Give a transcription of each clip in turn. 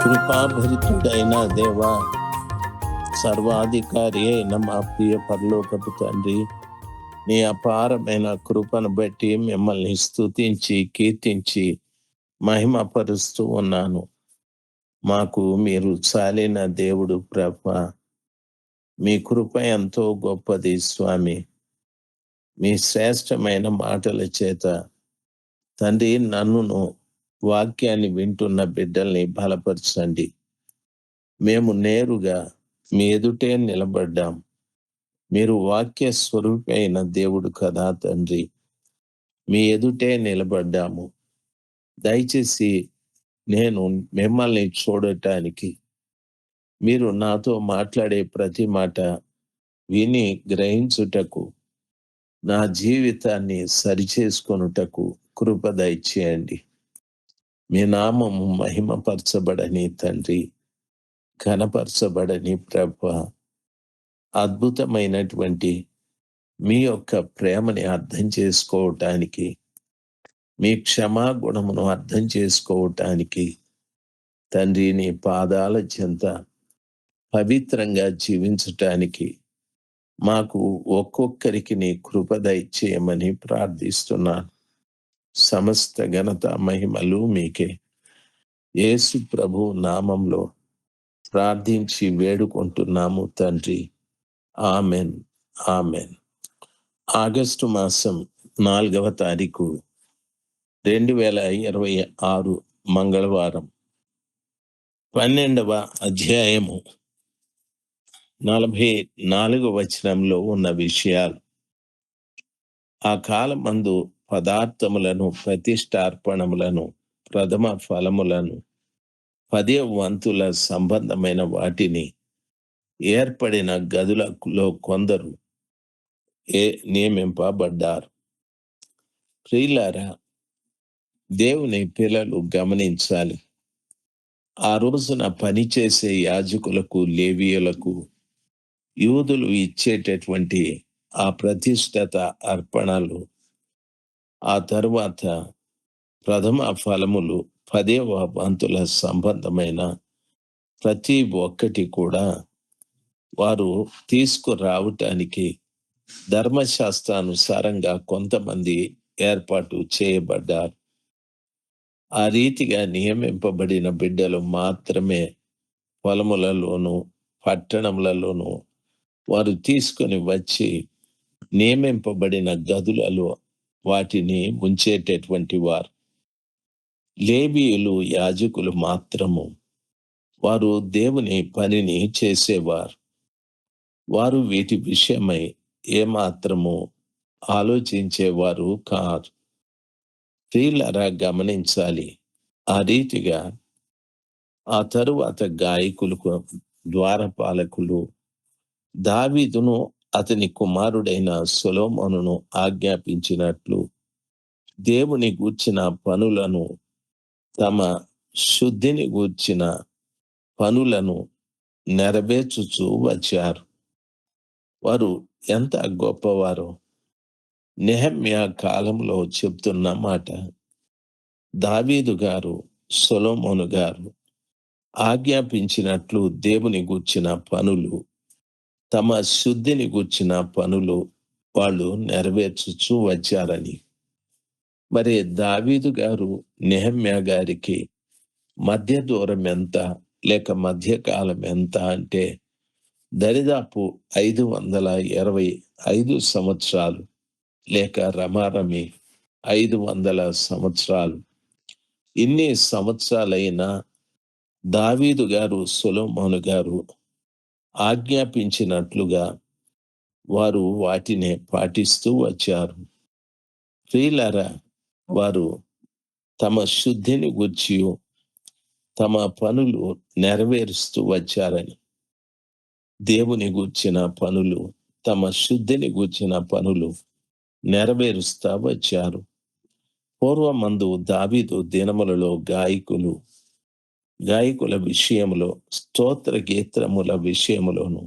కృపాభరితుడైన దేవా, సర్వాధికారి అయిన మా ప్రియ పరలోకపు తండ్రి, నీ అపారమైన కృపను బట్టి మిమ్మల్ని స్తుతించి కీర్తించి మహిమపరుస్తూ ఉన్నాను. మాకు మీరు చాలిన దేవుడు ప్రభా. మీ కృప ఎంతో గొప్పది స్వామి. మీ శ్రేష్టమైన మాటల చేత తండ్రి నన్నును వాక్యాన్ని వింటున్న బిడ్డల్ని బలపరచండి. మేము నేరుగా మీ ఎదుటే నిలబడ్డాం. మీరు వాక్య స్వరూపి అయిన దేవుడు కదా తండ్రి. మీ ఎదుటే నిలబడ్డాము. దయచేసి నేను మిమ్మల్ని చూడటానికి, మీరు నాతో మాట్లాడే ప్రతి మాట విని గ్రహించుటకు, నా జీవితాన్ని సరిచేసుకొనుటకు కృప దయచేయండి. మీ నామము మహిమపరచబడని తండ్రి, ఘనపరచబడని ప్రభా. అద్భుతమైనటువంటి మీ యొక్క ప్రేమని అర్థం చేసుకోవటానికి, మీ క్షమాగుణమును అర్థం చేసుకోవటానికి తండ్రి, నీ పాదాల చెంత పవిత్రంగా జీవించటానికి మాకు ఒక్కొక్కరికి నీ కృప దయచేయమని ప్రార్థిస్తున్నాను. సమస్త ఘనత మహిమలు మీకే. యేసు ప్రభు నామంలో ప్రార్థించి వేడుకుంటున్నాము తండ్రి. Amen, amen. ఆగస్టు మాసం 4వ తారీఖు 2026 మంగళవారం. 12వ అధ్యాయము 44వ వచనంలో ఉన్న విషయాలు. ఆ కాలమందు పదార్థములను, ప్రతిష్టార్పణములను, ప్రథమ ఫలములను, 10వ వంతుల సంబంధమైన వాటిని ఏర్పడిన గదులలో కొందరు నియమింపబడ్డారు. ప్రియులారా, దేవుని పిల్లలు గమనించాలి. ఆ రోజున పనిచేసే యాజకులకు, లేవీయులకు యూదులు ఇచ్చేటటువంటి ఆ ప్రతిష్ఠిత అర్పణలు, ఆ తరువాత ప్రథమ ఫలములు, 10వ వంతుల సంబంధమైన ప్రతి ఒక్కటి కూడా వారు తీసుకురావటానికి ధర్మశాస్త్రానుసారంగా కొంతమంది ఏర్పాటు చేయబడ్డారు. ఆ రీతిగా నియమింపబడిన బిడ్డలు మాత్రమే పొలములలోను, పట్టణములలోను వారు తీసుకొని వచ్చి నియమింపబడిన గదులలో వాటిని ఉంచేటటువంటి వారు. లేవీయులు, యాజకులు మాత్రము వారు దేవుని పనిని చేసేవారు. వారు వీటి విషయమై ఏమాత్రము ఆలోచించేవారు కాదు. ప్రియులారా, గమనించాలి. ఆ రీతిగా ఆ తరువాత గాయకులకు, ద్వారపాలకులు దావీదును అతని కుమారుడైన సొలొమోనును ఆజ్ఞాపించినట్లు దేవుని గూర్చిన పనులను, తమ శుద్ధిని గూర్చిన పనులను నెరవేర్చుచూ వచ్చారు. వారు ఎంత గొప్పవారో నెహెమ్యా కాలంలో చెప్తున్న మాట. దావీదు గారు, సొలొమోను గారు ఆజ్ఞాపించినట్లు దేవుని గూర్చిన పనులు, తమ శుద్ధిని గూర్చిన పనులు వాళ్ళు నెరవేర్చుచూ వచ్చారని. మరి దావీదు గారు, నెహెమ్యా గారికి మధ్య దూరం ఎంత, లేక మధ్యకాలం ఎంత అంటే దరిదాపు 525 సంవత్సరాలు, లేక రమారమి 500 సంవత్సరాలు. ఇన్ని సంవత్సరాలైనా దావీదు గారు, సొలొమోను గారు ఆజ్ఞాపించినట్లుగా వారు వాటిని పాటిస్తూ వచ్చారు. ప్రియులారా, వారు తమ శుద్ధిని గూర్చి, తమ పనులు నెరవేరుస్తూ వచ్చారని. దేవుని గూర్చిన పనులు, తమ శుద్ధిని గూర్చిన పనులు నెరవేరుస్తా వచ్చారు. పూర్వమందు దావీదు దినములలో గాయకుల విషయములో, స్తోత్ర గీత్రముల విషయములోను,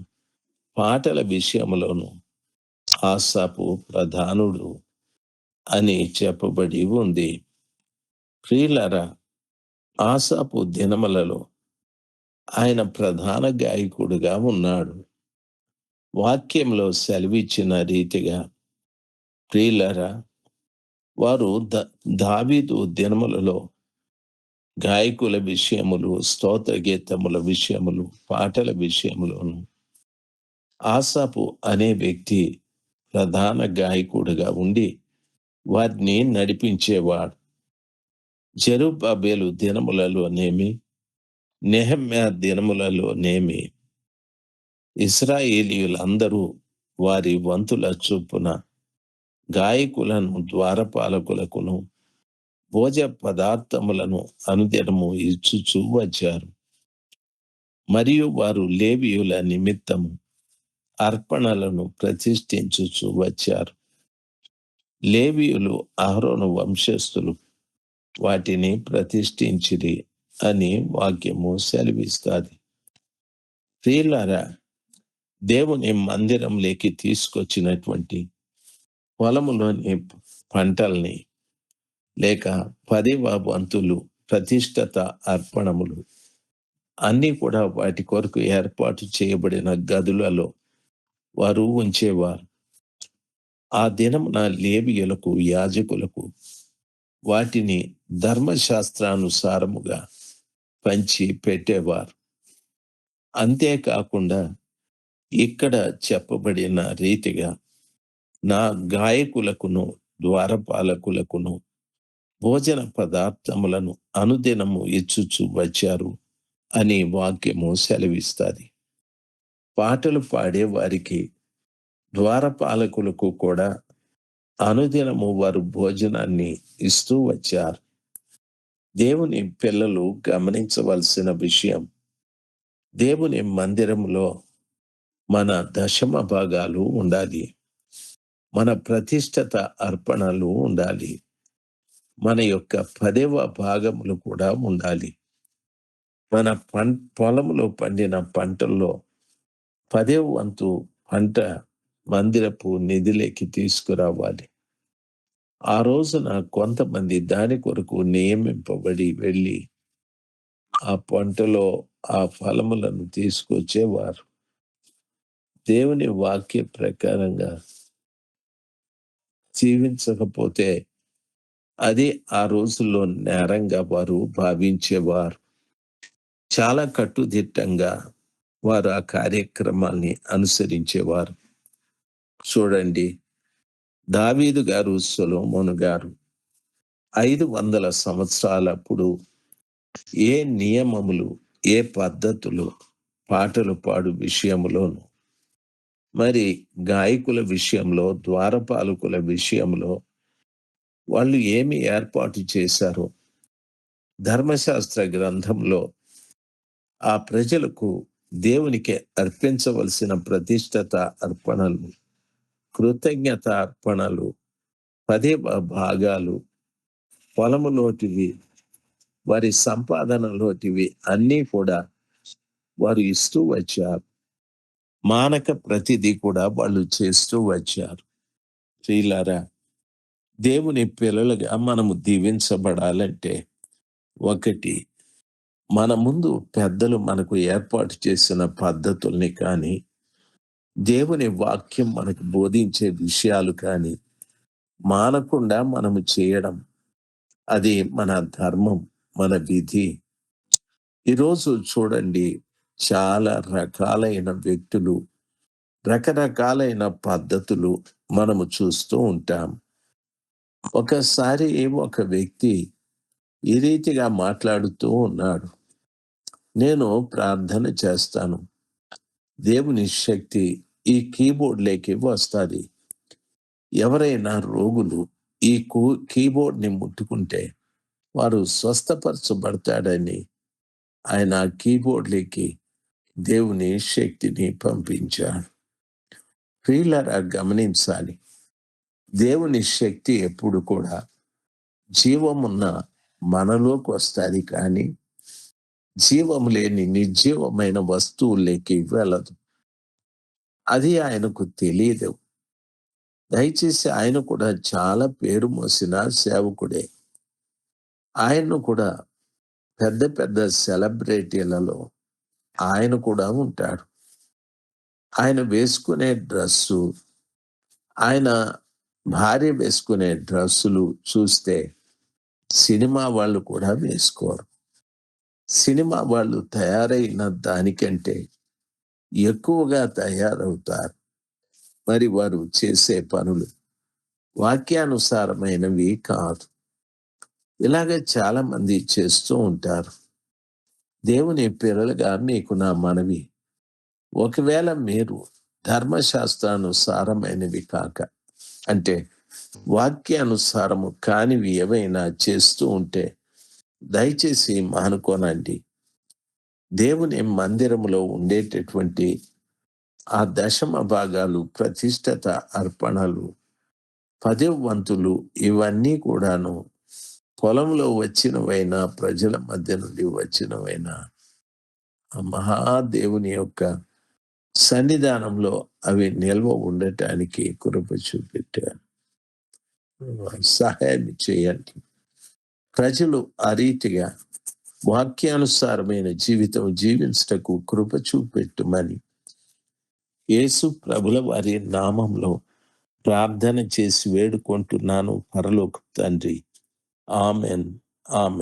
పాటల విషయములోను ఆసాపు ప్రధానుడు అని చెప్పబడి ఉంది. ప్రియులారా, ఆసాపు దినములలో ఆయన ప్రధాన గాయకుడుగా ఉన్నాడు. వాక్యంలో సెలవిచ్చిన రీతిగా ప్రియులారా, వారు దావీదు దినములలో గాయకుల విషయములు, స్తోత్ర గీతముల విషయములు, పాటల విషయములోను ఆసాపు అనే వ్యక్తి ప్రధాన గాయకుడుగా ఉండి వారిని నడిపించేవాడు. జెరుబ్బాబెలు దినములలోనేమి, నెహెమ్యా దినములలోనేమి ఇశ్రాయేలీయులందరూ వారి వంతుల చొప్పున గాయకులను, ద్వారపాలకులకును భోజ పదార్థములను అనుదినము ఇచ్చుచూ వచ్చారు. మరియు వారు లేవీయుల నిమిత్తము అర్పణలను ప్రతిష్ఠించుచూ వచ్చారు. లేవీయులు అహరోను వంశస్థులు వాటిని ప్రతిష్ఠించిరి అని వాక్యము సెలవిస్తాది. ప్రియులారా, దేవుని మందిరంలోకి తీసుకొచ్చినటువంటి పొలములోని పంటల్ని లేక 10వ వంతులు ప్రతిష్ఠత అర్పణములు అన్నీ కూడా వాటి కొరకు ఏర్పాటు చేయబడిన గదులలో వారు ఉంచేవారు. ఆ దినమున లేవీయులకు, యాజకులకు వాటిని ధర్మశాస్త్రానుసారముగా పంచి పెట్టేవారు. అంతేకాకుండా ఇక్కడ చెప్పబడిన రీతిగా నా గాయకులకును, ద్వారపాలకులకును భోజన పదార్థములను అనుదినము ఇచ్చుచూ వచ్చారు అని వాక్యము సెలవిస్తాది. పాటలు పాడే వారికి, ద్వారపాలకులకు కూడా అనుదినము వారు భోజనాన్ని ఇస్తూ వచ్చారు. దేవుని పిల్లలు గమనించవలసిన విషయం, దేవుని మందిరములో మన దశమ భాగాలు ఉండాలి. మన ప్రతిష్ఠత అర్పణలు ఉండాలి. మన యొక్క 10వ భాగములు కూడా ఉండాలి. మన పొలంలో పండిన పంటల్లో 10వ వంతు పంట మందిరపు నిధిలోకి తీసుకురావాలి. ఆ రోజున కొంతమంది దాని కొరకు నియమింపబడి వెళ్ళి ఆ పంటలో ఆ ఫలములను తీసుకొచ్చేవారు. దేవుని వాక్య ప్రకారంగా జీవించకపోతే అది ఆ రోజుల్లో నేరంగా వారు భావించేవారు. చాలా కట్టుదిట్టంగా వారు ఆ కార్యక్రమాన్ని అనుసరించేవారు. చూడండి, దావీదు గారు, సొలొమోను గారు 500 సంవత్సరాలప్పుడు ఏ నియమములు, ఏ పద్ధతులు పాటలు పాడు విషయములోను, మరి గాయకుల విషయంలో, ద్వారపాలకుల విషయంలో వాళ్ళు ఏమి ఏర్పాటు చేశారో ధర్మశాస్త్ర గ్రంథంలో ఆ ప్రజలకు దేవునికి అర్పించవలసిన ప్రతిష్ఠత అర్పణలు, కృతజ్ఞత అర్పణలు, 10వ భాగాలు, పొలములోటివి, వారి సంపాదనలోటివి అన్నీ కూడా వారు ఇస్తూ వచ్చారు. మానక ప్రతిదీ కూడా వాళ్ళు చేస్తూ వచ్చారు. ప్రియులారా, దేవుని పిల్లలుగా మనము దీవించబడాలంటే ఒకటి, మన ముందు పెద్దలు మనకు ఏర్పాటు చేసిన పద్ధతుల్ని కానీ, దేవుని వాక్యం మనకు బోధించే విషయాలు కానీ మానకుండా మనము చేయడం, అది మన ధర్మం, మన విధి. ఈరోజు చూడండి, చాలా రకాలైన వ్యక్తులు, రకరకాలైన పద్ధతులు మనము చూస్తూ ఉంటాం. ఒకసారి ఒక వ్యక్తి ఈ రీతిగా మాట్లాడుతూ ఉన్నాడు, నేను ప్రార్థన చేస్తాను, దేవుని శక్తి ఈ కీబోర్డ్లోకి వస్తుంది. ఎవరైనా రోగులు ఈ కీబోర్డ్ని ముట్టుకుంటే వారు స్వస్థపరచబడతాడని ఆయన కీబోర్డ్లోకి దేవుని శక్తిని పంపించాడు. ప్రియులారా, గమనించాలి, దేవుని శక్తి ఎప్పుడు కూడా జీవమున్న మనలోకి వస్తుంది, కానీ జీవము లేని నిర్జీవమైన వస్తువుల్లోకి వెళ్ళదు. అది ఆయనకు తెలియదు. దయచేసి, ఆయన కూడా చాలా పేరు మోసిన సేవకుడే. ఆయన్ను కూడా పెద్ద పెద్ద సెలబ్రిటీలలో ఆయన కూడా ఉంటాడు. ఆయన వేసుకునే డ్రస్సు, ఆయన భార్య వేసుకునే డ్రస్సులు చూస్తే సినిమా వాళ్ళు కూడా వేసుకోరు. సినిమా వాళ్ళు తయారైన దానికంటే ఎక్కువగా తయారవుతారు. మరి వారు చేసే పనులు వాక్యానుసారమైనవి కాదు. ఇలాగ చాలా మంది చేస్తూ ఉంటారు. దేవుని పిల్లలుగా మీకు నా మనవి, ఒకవేళ మీరు ధర్మశాస్త్రానుసారమైనవి కాక, అంటే వాక్యానుసారము కానివి ఏవైనా చేస్తూ ఉంటే దయచేసి మానుకోనండి. దేవుని మందిరములో ఉండేటటువంటి ఆ దశమ భాగాలు, ప్రతిష్ఠిత అర్పణలు, 10వ వంతులు, ఇవన్నీ కూడాను పొలంలో వచ్చినవైనా, ప్రజల మధ్య నుండి వచ్చినవైనా, ఆ మహాదేవుని యొక్క సన్నిధానంలో అవి నిల్వ ఉండటానికి కృప చూపెట్టారు. సహాయం చేయండి. ప్రజలు ఆ రీతిగా వాక్యానుసారమైన జీవితం జీవించటకు కృప చూపెట్టుమని యేసు ప్రభుల వారి నామంలో ప్రార్థన చేసి వేడుకుంటున్నాను పరలోక తండ్రి. ఆమెన్. ఆమెన్.